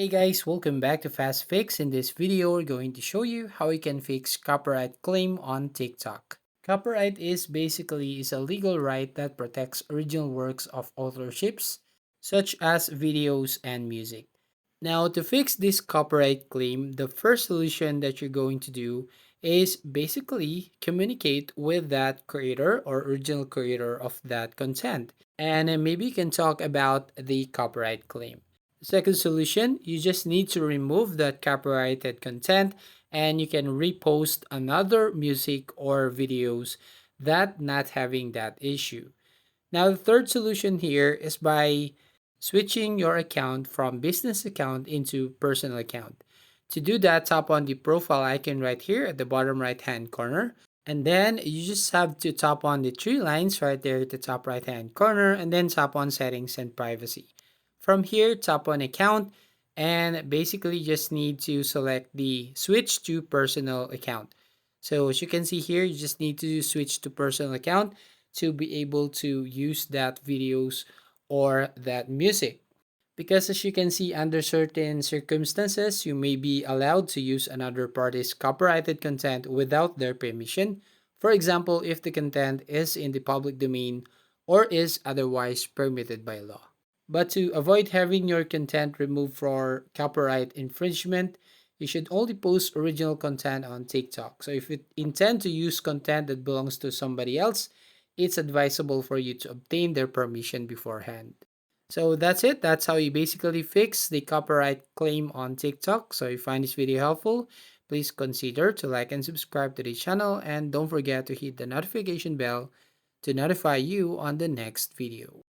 Hey guys, welcome back to Fast Fix. In this video, we're going to show you how you can fix copyright claim on TikTok. Copyright is a legal right that protects original works of authorships, such as videos and music. Now, to fix this copyright claim, the first solution that you're going to do is basically communicate with that creator or original creator of that content. And then maybe you can talk about the copyright claim. Second solution, you just need to remove that copyrighted content and you can repost another music or videos that not having that issue. Now the third solution here is by switching your account from business account into personal account. To do that, tap on the profile icon right here at the bottom right hand corner. And then you just have to tap on the three lines right there at the top right hand corner and then tap on settings and privacy. From here, tap on account and basically just need to select the switch to personal account. So as you can see here, you just need to switch to personal account to be able to use that videos or that music. Because as you can see, under certain circumstances, you may be allowed to use another party's copyrighted content without their permission. For example, if the content is in the public domain or is otherwise permitted by law. But to avoid having your content removed for copyright infringement, you should only post original content on TikTok. So if you intend to use content that belongs to somebody else, it's advisable for you to obtain their permission beforehand. So that's it. That's how you basically fix the copyright claim on TikTok. So if you find this video helpful, please consider to like and subscribe to the channel and don't forget to hit the notification bell to notify you on the next video.